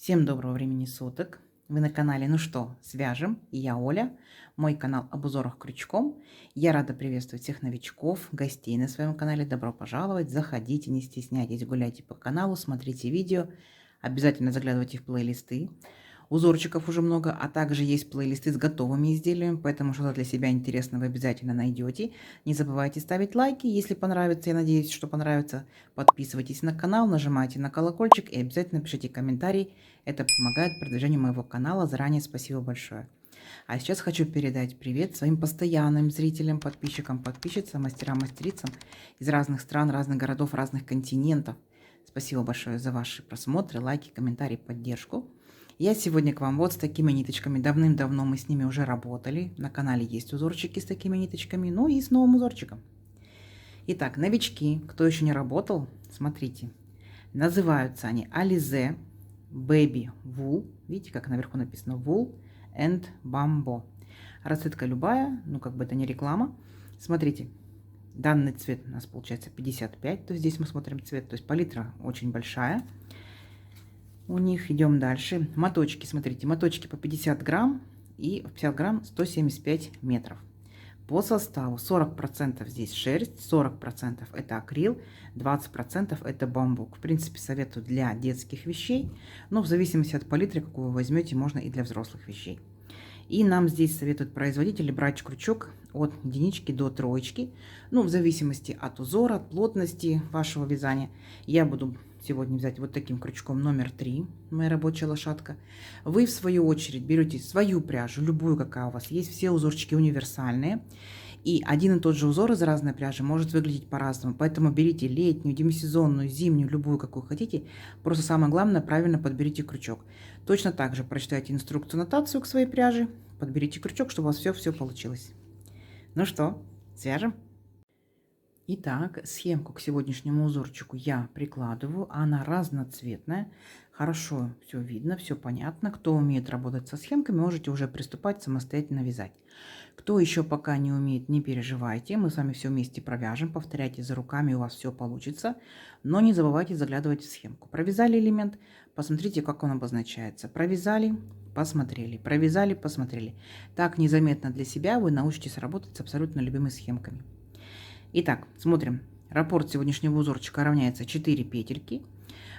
Всем доброго времени суток. Вы на канале «Ну что, свяжем?» И я Оля. Мой канал об узорах крючком. Я рада приветствовать всех новичков, гостей на своем канале. Добро пожаловать. Заходите, не стесняйтесь, гуляйте по каналу, смотрите видео. Обязательно заглядывайте в плейлисты. Узорчиков уже много, а также есть плейлисты с готовыми изделиями, поэтому что-то для себя интересное вы обязательно найдете. Не забывайте ставить лайки, если понравится, я надеюсь, что понравится. Подписывайтесь на канал, нажимайте на колокольчик и обязательно пишите комментарий. Это помогает продвижению моего канала. Заранее спасибо большое. А сейчас хочу передать привет своим постоянным зрителям, подписчикам, подписчицам, мастерам, мастерицам из разных стран, разных городов, разных континентов. Спасибо большое за ваши просмотры, лайки, комментарии, поддержку. Я сегодня к вам вот с такими ниточками. Давным-давно мы с ними уже работали. На канале есть узорчики с такими ниточками, ну и с новым узорчиком. Итак, новички, кто еще не работал, смотрите. Называются они Alize Baby Wool. Видите, как наверху написано Wool and Bamboo. Расцветка любая, ну как бы это не реклама. Смотрите, данный цвет у нас получается 55, то есть здесь мы смотрим цвет, то есть палитра очень большая. У них идем дальше. Моточки, смотрите, моточки по 50 грамм и 50 грамм 175 метров. По составу 40% здесь шерсть, 40% это акрил, 20% это бамбук. В принципе, советую для детских вещей, но в зависимости от палитры, какую вы возьмете, можно и для взрослых вещей. И нам здесь советуют производители брать крючок от единички до троечки, ну, в зависимости от узора, от плотности вашего вязания. Я буду сегодня взять вот таким крючком номер 3, моя рабочая лошадка. Вы, в свою очередь, берете свою пряжу, любую, какая у вас есть, все узорчики универсальные. И один и тот же узор из разной пряжи может выглядеть по-разному. Поэтому берите летнюю, демисезонную, зимнюю, любую, какую хотите. Просто самое главное, правильно подберите крючок. Точно так же прочитайте инструкцию, нотацию к своей пряже. Подберите крючок, чтобы у вас все получилось. Ну что, свяжем? Итак, схемку к сегодняшнему узорчику я прикладываю. Она разноцветная. Хорошо все видно, все понятно. Кто умеет работать со схемками, можете уже приступать самостоятельно вязать. Кто еще пока не умеет, не переживайте. Мы с вами все вместе провяжем. Повторяйте за руками, у вас все получится. Но не забывайте заглядывать в схемку. Провязали элемент, посмотрите, как он обозначается. Провязали, посмотрели. Провязали, посмотрели. Так незаметно для себя вы научитесь работать с абсолютно любыми схемками. Итак, смотрим. Раппорт сегодняшнего узорчика равняется 4 петельки.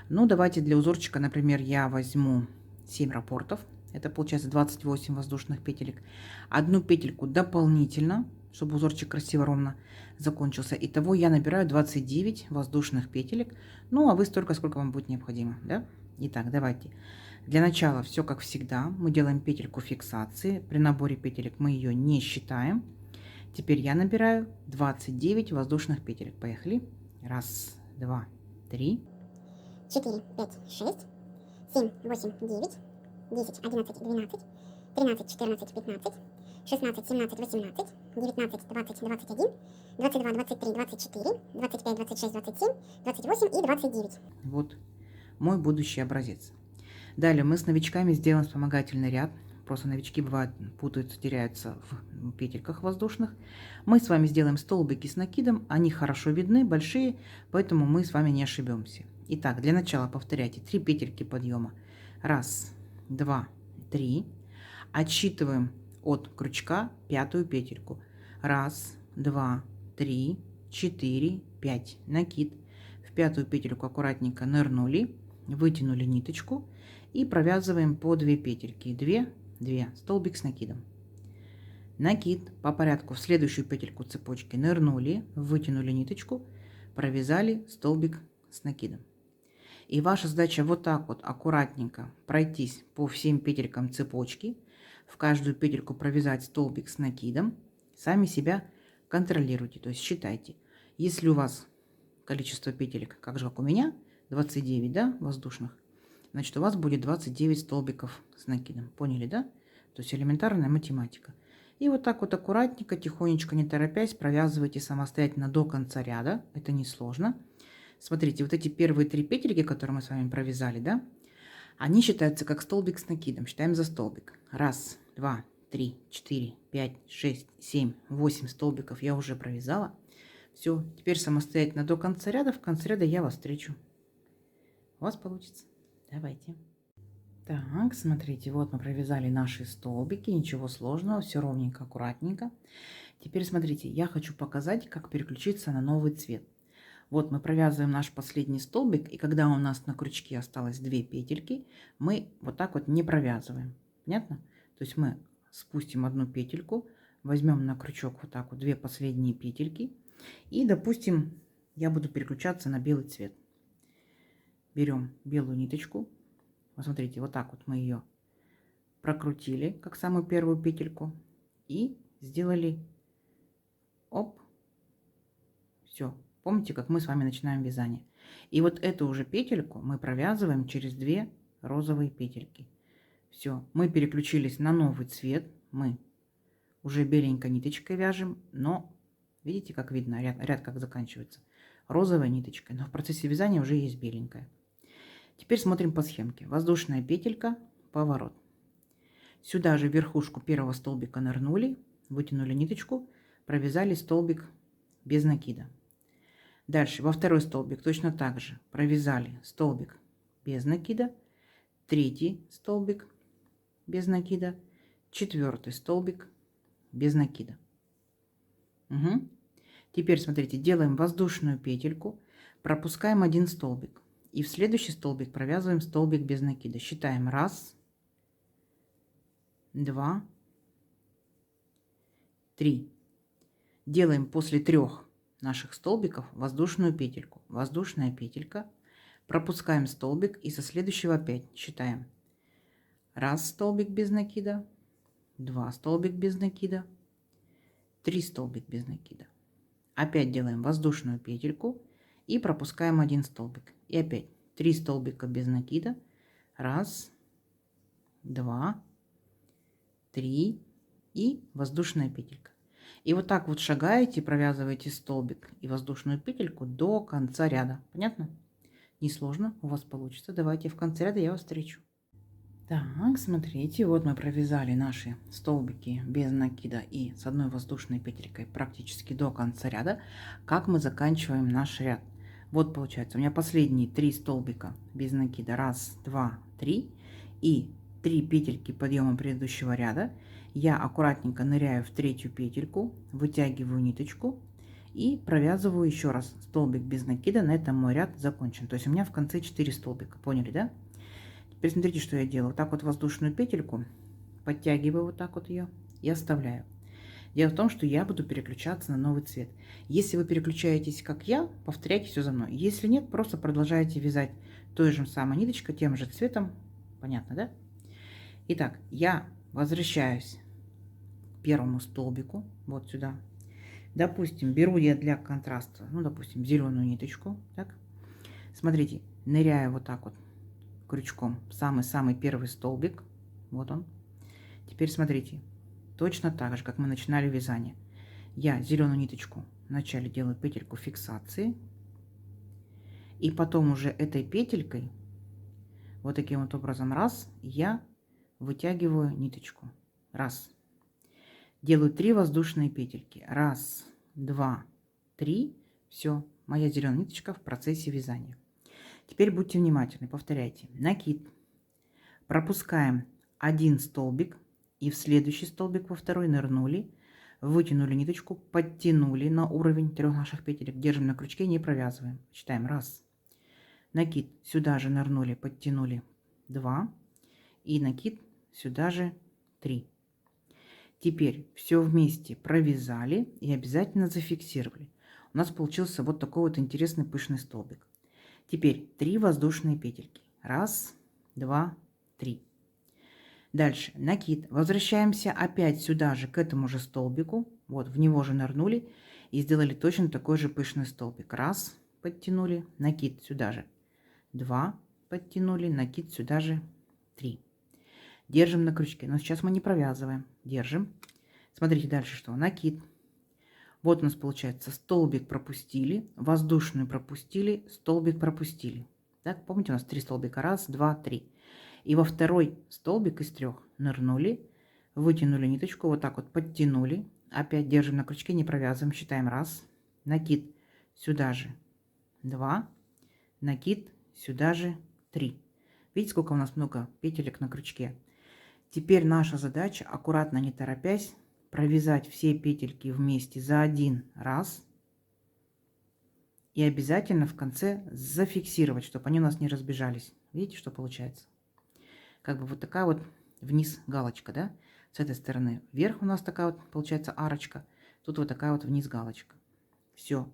Ну, давайте для узорчика, например, я возьму 7 раппортов. Это получается 28 воздушных петелек. Одну петельку дополнительно, чтобы узорчик красиво ровно закончился. Итого я набираю 29 воздушных петелек. Ну, а вы столько, сколько вам будет необходимо. Да? Итак, давайте. Для начала все как всегда. Мы делаем петельку фиксации. При наборе петелек мы ее не считаем. Теперь я набираю 29 воздушных петелек. Поехали. 1, 2, 3. 4, 5, 6, 7, 8, 9, 10, 11, 12, 13, 14, 15, 16, 17, 18, 19, 20, 21, 22, 23, 24, 25, 26, 27, 28 и 29. Вот мой будущий образец. Далее мы с новичками сделаем вспомогательный ряд. Просто новички бывают путаются, теряются в петельках воздушных. Мы с вами сделаем столбики с накидом. Они хорошо видны, большие, поэтому мы с вами не ошибемся. Итак, для начала повторяйте 3 петельки подъема. 1, 2, 3. Отсчитываем от крючка 5-ю петельку. 1, 2, 3, 4, 5. Накид. В 5-ю петельку аккуратненько нырнули, вытянули ниточку и провязываем по 2 петельки. 2, столбик с накидом. Накид по порядку в следующую петельку цепочки нырнули, вытянули ниточку, провязали столбик с накидом. И ваша задача вот так вот аккуратненько пройтись по всем петелькам цепочки, в каждую петельку провязать столбик с накидом. Сами себя контролируйте, то есть считайте. Если у вас количество петелек, как у меня, 29, да, воздушных, значит, у вас будет 29 столбиков с накидом. Поняли, да? То есть элементарная математика. И вот так вот аккуратненько, тихонечко, не торопясь, провязывайте самостоятельно до конца ряда. Это несложно. Смотрите, вот эти первые 3 петельки, которые мы с вами провязали, да, они считаются как столбик с накидом. Считаем за столбик. 1, 2, 3, 4, 5, 6, 7, 8 столбиков я уже провязала. Все, теперь самостоятельно до конца ряда. В конце ряда я вас встречу. У вас получится. Давайте. Так, смотрите, вот мы провязали наши столбики, ничего сложного, все ровненько, аккуратненько. Теперь смотрите, я хочу показать, как переключиться на новый цвет. Вот мы провязываем наш последний столбик, и когда у нас на крючке осталось 2 петельки, мы вот так вот не провязываем. Понятно? То есть мы спустим одну петельку, возьмем на крючок вот так вот 2 последние петельки, и, допустим, я буду переключаться на белый цвет. Берем белую ниточку. Вот смотрите, вот так вот мы ее прокрутили, как самую первую петельку, и сделали оп, все. Помните, как мы с вами начинаем вязание. И вот эту уже петельку мы провязываем через 2 розовые петельки. Все, мы переключились на новый цвет, мы уже беленькой ниточкой вяжем, но видите, как видно, ряд как заканчивается. Розовой ниточкой, но в процессе вязания уже есть беленькая. Теперь смотрим по схемке. Воздушная петелька, поворот. Сюда же в верхушку первого столбика нырнули, вытянули ниточку, провязали столбик без накида. Дальше во второй столбик точно так же провязали столбик без накида, третий столбик без накида, четвертый столбик без накида. Угу. Теперь смотрите, делаем воздушную петельку, пропускаем один столбик. И в следующий столбик провязываем столбик без накида. Считаем 1, 2, 3. Делаем после 3 наших столбиков воздушную петельку. Воздушная петелька. Пропускаем столбик и со следующего опять считаем 1 столбик без накида, 2 столбик без накида, 3 столбик без накида. Опять делаем воздушную петельку и пропускаем один столбик. И опять 3 столбика без накида. 1, 2, 3 и воздушная петелька. И вот так вот шагаете, провязываете столбик и воздушную петельку до конца ряда. Понятно? Несложно, у вас получится. Давайте в конце ряда я вас встречу. Так, смотрите, вот мы провязали наши столбики без накида и с одной воздушной петелькой практически до конца ряда. Как мы заканчиваем наш ряд? Вот получается, у меня последние 3 столбика без накида. 1, 2, 3 и 3 петельки подъема предыдущего ряда. Я аккуратненько ныряю в третью петельку, вытягиваю ниточку и провязываю еще раз столбик без накида. На этом мой ряд закончен. То есть у меня в конце 4 столбика. Поняли, да? Теперь смотрите, что я делаю. Вот так вот воздушную петельку подтягиваю, вот так вот ее и оставляю. Дело в том, что я буду переключаться на новый цвет. Если вы переключаетесь, как я, повторяйте все за мной. Если нет, просто продолжайте вязать той же самой ниточкой, тем же цветом. Понятно, да? Итак, я возвращаюсь к первому столбику, вот сюда. Допустим, беру я для контраста, ну, допустим, зеленую ниточку. Так. Смотрите, ныряю вот так вот крючком в самый-самый первый столбик. Вот он. Теперь смотрите, точно так же, как мы начинали вязание. Я зеленую ниточку вначале делаю петельку фиксации. И потом уже этой петелькой, вот таким вот образом, раз, я вытягиваю ниточку. Раз. Делаю 3 воздушные петельки. 1, 2, 3. Все, моя зеленая ниточка в процессе вязания. Теперь будьте внимательны, повторяйте. Накид. Пропускаем один столбик и в следующий столбик во второй нырнули, вытянули ниточку, подтянули на уровень 3 наших петелек, держим на крючке, не провязываем. Считаем 1. Накид, сюда же нырнули, подтянули 2 и накид сюда же 3. Теперь все вместе провязали и обязательно зафиксировали. У нас получился вот такой вот интересный пышный столбик. Теперь 3 воздушные петельки. 1, 2, 3. Дальше накид. Возвращаемся опять сюда же, к этому же столбику. Вот, в него же нырнули и сделали точно такой же пышный столбик. 1, подтянули, накид сюда же. 2, подтянули, накид сюда же. 3. Держим на крючке. Но сейчас мы не провязываем. Держим. Смотрите дальше, что. Накид. Вот у нас получается столбик пропустили, воздушную пропустили, столбик пропустили. Так, помните, у нас 3 столбика. 1, 2, 3. И во второй столбик из 3 нырнули, вытянули ниточку, вот так вот подтянули. Опять держим на крючке, не провязываем. Считаем 1. Накид сюда же 2. Накид сюда же 3. Видите, сколько у нас много петелек на крючке? Теперь наша задача, аккуратно, не торопясь, провязать все петельки вместе за один раз. И обязательно в конце зафиксировать, чтобы они у нас не разбежались. Видите, что получается? Как бы вот такая вот вниз галочка, да? С этой стороны вверх у нас такая вот получается арочка. Тут вот такая вот вниз галочка. Все.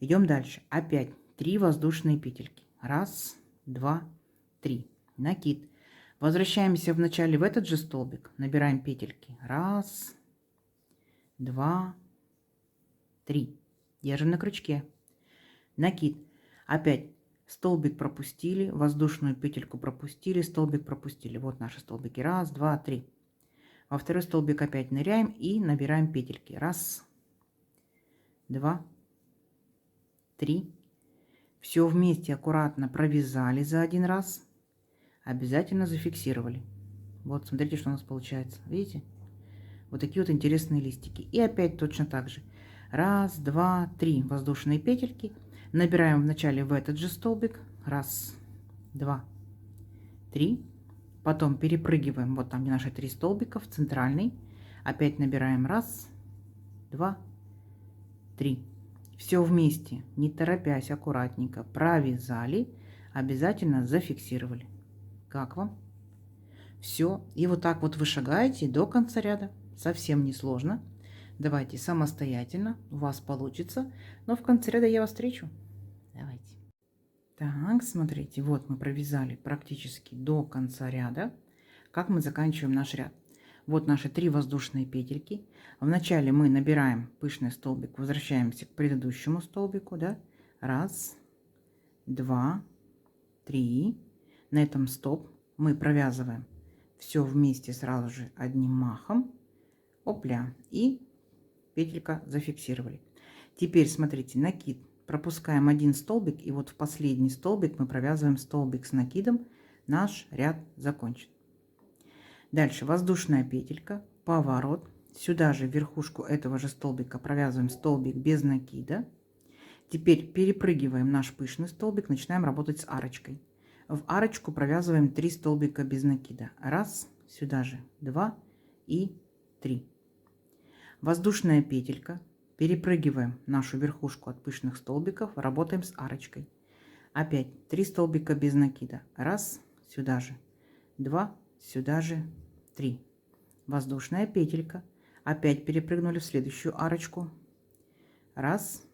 Идем дальше. Опять 3 воздушные петельки. Раз, два, три. Накид. Возвращаемся вначале в этот же столбик. Набираем петельки. Раз, два, три. Держим на крючке. Накид. Опять столбик пропустили, воздушную петельку пропустили, столбик пропустили. Вот наши столбики. Раз, два, три. Во второй столбик опять ныряем и набираем петельки. Раз, два, три. Все вместе аккуратно провязали за один раз. Обязательно зафиксировали. Вот, смотрите, что у нас получается. Видите? Вот такие вот интересные листики. И опять точно так же. Раз, два, три воздушные петельки. Набираем вначале в этот же столбик. Раз, два, три. Потом перепрыгиваем вот там, где наши 3 столбика, в центральный. Опять набираем раз, два, три. Все вместе, не торопясь, аккуратненько провязали. Обязательно зафиксировали. Как вам? Все. И вот так вот вы шагаете до конца ряда. Совсем не сложно. Давайте самостоятельно. У вас получится. Но в конце ряда я вас встречу. Давайте. Так, смотрите. Вот мы провязали практически до конца ряда. Как мы заканчиваем наш ряд? Вот наши 3 воздушные петельки. Вначале мы набираем пышный столбик. Возвращаемся к предыдущему столбику. Да? Раз, два, три. На этом стоп. Мы провязываем все вместе сразу же одним махом. Опля. И петелька зафиксировали. Теперь смотрите, накид. Пропускаем один столбик. И вот в последний столбик мы провязываем столбик с накидом. Наш ряд закончен. Дальше воздушная петелька. Поворот. Сюда же в верхушку этого же столбика провязываем столбик без накида. Теперь перепрыгиваем наш пышный столбик. Начинаем работать с арочкой. В арочку провязываем 3 столбика без накида. Раз, сюда же 2 и 3. Воздушная петелька. Перепрыгиваем нашу верхушку от пышных столбиков. Работаем с арочкой. Опять 3 столбика без накида. Раз, сюда же 2, сюда же 3. Воздушная петелька. Опять перепрыгнули в следующую арочку. Раз,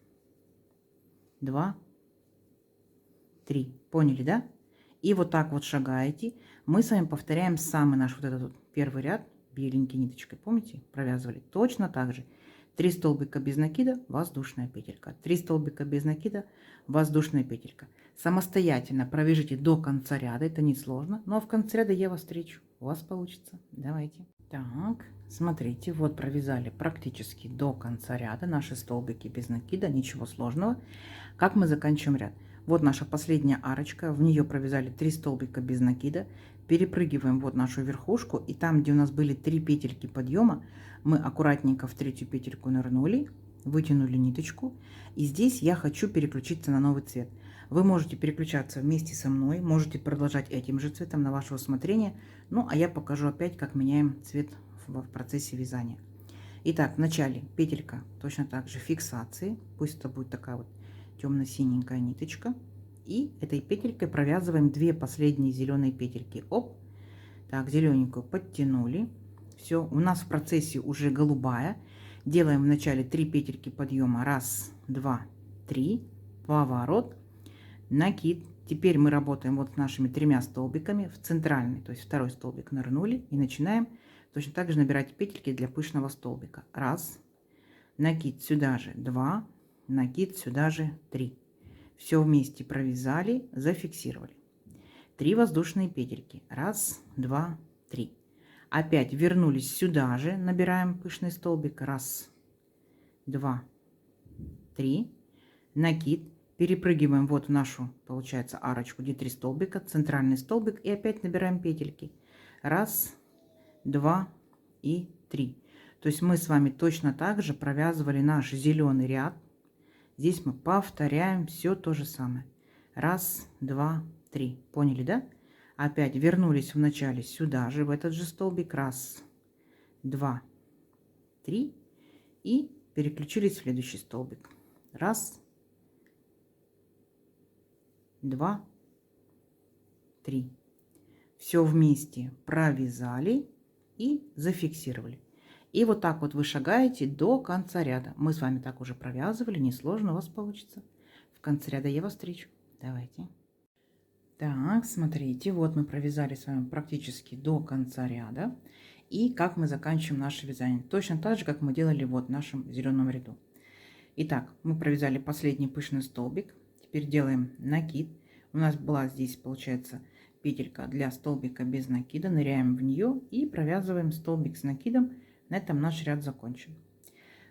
два, три. Поняли, да? И вот так вот шагаете. Мы с вами повторяем самый наш вот этот вот первый ряд беленькой ниточкой. Помните? Провязывали точно так же. 3 столбика без накида, воздушная петелька. 3 столбика без накида, воздушная петелька. Самостоятельно провяжите до конца ряда. Это не сложно. Но в конце ряда я вас встречу. У вас получится. Давайте. Так, смотрите. Вот провязали практически до конца ряда наши столбики без накида. Ничего сложного. Как мы заканчиваем ряд? Вот наша последняя арочка, в нее провязали 3 столбика без накида, перепрыгиваем вот нашу верхушку, и там, где у нас были 3 петельки подъема, мы аккуратненько в 3-ю петельку нырнули, вытянули ниточку, и здесь я хочу переключиться на новый цвет. Вы можете переключаться вместе со мной, можете продолжать этим же цветом на ваше усмотрение, ну а я покажу опять, как меняем цвет в процессе вязания. Итак, в начале петелька точно так же фиксации, пусть это будет такая вот темно-синенькая ниточка, и этой петелькой провязываем 2 последние зеленые петельки. Оп, так, зелененькую подтянули. Все, у нас в процессе уже голубая. Делаем в начале 3 петельки подъема. Раз, два, три. Поворот, накид. Теперь мы работаем вот с нашими 3 столбиками в центральный, то есть второй столбик нырнули и начинаем точно так же набирать петельки для пышного столбика. Раз, накид сюда же 2. Накид сюда же 3. Все вместе провязали, зафиксировали. 3 воздушные петельки. Раз, два, три. Опять вернулись сюда же, набираем пышный столбик. Раз, два, три. Накид. Перепрыгиваем вот в нашу, получается, арочку, где 3 столбика, центральный столбик, и опять набираем петельки. Раз, два и 3. То есть мы с вами точно так же провязывали наш зеленый ряд. Здесь мы повторяем все то же самое. Раз, два, три. Поняли, да? Опять вернулись в начале сюда же, в этот же столбик. Раз, два, три. И переключились в следующий столбик. Раз, два, три. Все вместе провязали и зафиксировали. И вот так вот вы шагаете до конца ряда. Мы с вами так уже провязывали, несложно у вас получится. В конце ряда я вас встречу. Давайте. Так, смотрите, вот мы провязали с вами практически до конца ряда. И как мы заканчиваем наше вязание. Точно так же, как мы делали вот в нашем зеленом ряду. Итак, мы провязали последний пышный столбик. Теперь делаем накид. У нас была здесь, получается, петелька для столбика без накида. Ныряем в нее и провязываем столбик с накидом. На этом наш ряд закончен.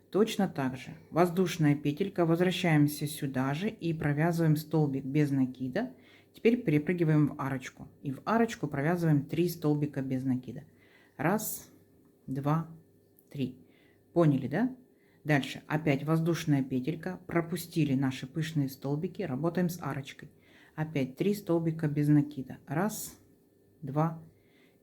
Точно так же воздушная петелька. Возвращаемся сюда же и провязываем столбик без накида. Теперь перепрыгиваем в арочку. И в арочку провязываем 3 столбика без накида. Раз, два, три. Поняли, да? Дальше опять воздушная петелька. Пропустили наши пышные столбики. Работаем с арочкой. Опять 3 столбика без накида. Раз, два,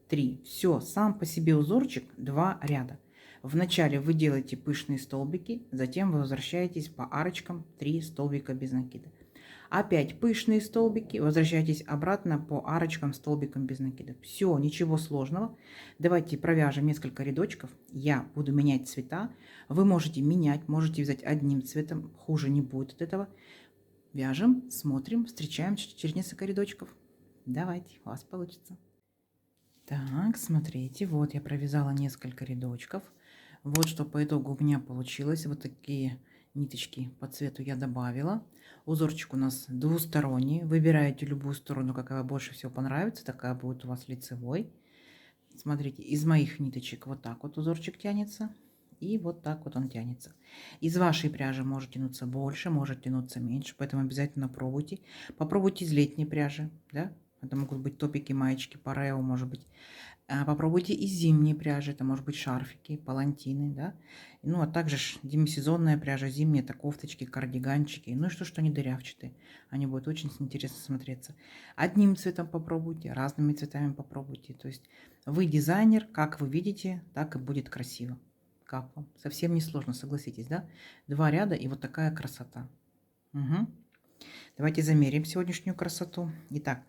три. Все, сам по себе узорчик 2 ряда. Вначале вы делаете пышные столбики, затем вы возвращаетесь по арочкам 3 столбика без накида. Опять пышные столбики, возвращайтесь обратно по арочкам столбиком без накида. Все, ничего сложного. Давайте провяжем несколько рядочков. Я буду менять цвета. Вы можете менять, можете взять одним цветом, хуже не будет от этого. Вяжем, смотрим, встречаем через несколько рядочков. Давайте, у вас получится. Так, смотрите, вот я провязала несколько рядочков. Вот что по итогу у меня получилось. Вот такие ниточки по цвету я добавила. Узорчик у нас двусторонний. Выбираете любую сторону, какая больше всего понравится. Такая будет у вас лицевой. Смотрите, из моих ниточек вот так вот узорчик тянется. И вот так вот он тянется. Из вашей пряжи может тянуться больше, может тянуться меньше. Поэтому обязательно пробуйте. Попробуйте из летней пряжи. Да? Это могут быть топики, маечки, парео, может быть. Попробуйте из зимней пряжи. Это может быть шарфики, палантины. Да? Ну, а также демисезонная пряжа, зимние, это кофточки, кардиганчики. Ну и что они дырявчатые. Они будут очень интересно смотреться. Одним цветом попробуйте, разными цветами попробуйте. То есть вы дизайнер, как вы видите, так и будет красиво. Как вам? Совсем не сложно, согласитесь, да? 2 ряда и вот такая красота. Угу. Давайте замерим сегодняшнюю красоту. Итак,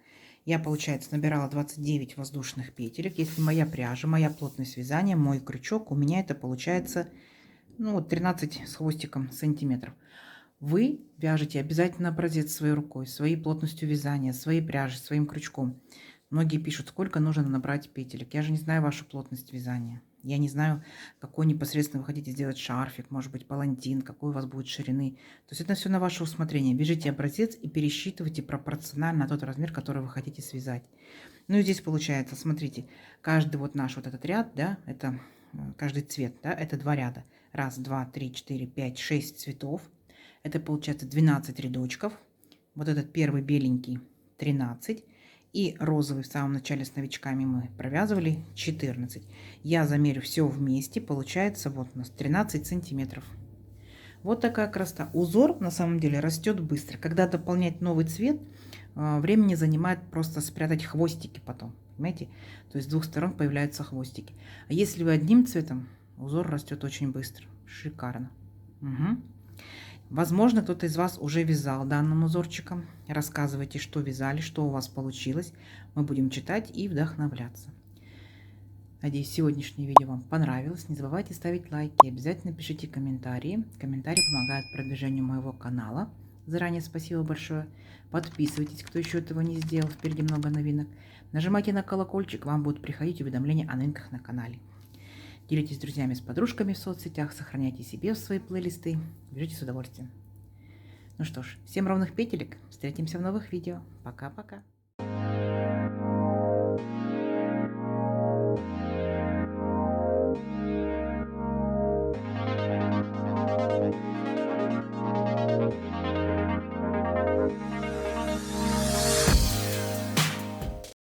я, получается, набирала 29 воздушных петелек. Если моя пряжа, моя плотность вязания, мой крючок, у меня это получается, ну, 13 с хвостиком сантиметров. Вы вяжете обязательно образец своей рукой, своей плотностью вязания, своей пряжи, своим крючком. Многие пишут, сколько нужно набрать петелек. Я же не знаю вашу плотность вязания. Я не знаю, какой непосредственно вы хотите сделать шарфик, может быть, палантин, какой у вас будет ширины. То есть это все на ваше усмотрение. Вяжите образец и пересчитывайте пропорционально тот размер, который вы хотите связать. Ну и здесь получается, смотрите, каждый вот наш вот этот ряд, да, это каждый цвет, да, это 2 ряда. Раз, два, три, 4, 5, 6 цветов. Это получается 12 рядочков. Вот этот первый беленький 13. И розовый в самом начале с новичками мы провязывали 14. Я замерю все вместе. Получается вот у нас 13 сантиметров. Вот такая красота. Узор на самом деле растет быстро. Когда дополнять новый цвет, времени занимает просто спрятать хвостики потом. Понимаете? То есть с 2 сторон появляются хвостики. А если вы одним цветом, узор растет очень быстро. Шикарно. Угу. Возможно, кто-то из вас уже вязал данным узорчиком. Рассказывайте, что вязали, что у вас получилось. Мы будем читать и вдохновляться. Надеюсь, сегодняшнее видео вам понравилось. Не забывайте ставить лайки. Обязательно пишите комментарии. Комментарии помогают продвижению моего канала. Заранее спасибо большое. Подписывайтесь, кто еще этого не сделал. Впереди много новинок. Нажимайте на колокольчик, вам будут приходить уведомления о новинках на канале. Делитесь с друзьями, с подружками в соцсетях, сохраняйте себе в свои плейлисты, вяжите с удовольствием. Ну что ж, всем ровных петелек, встретимся в новых видео. Пока-пока.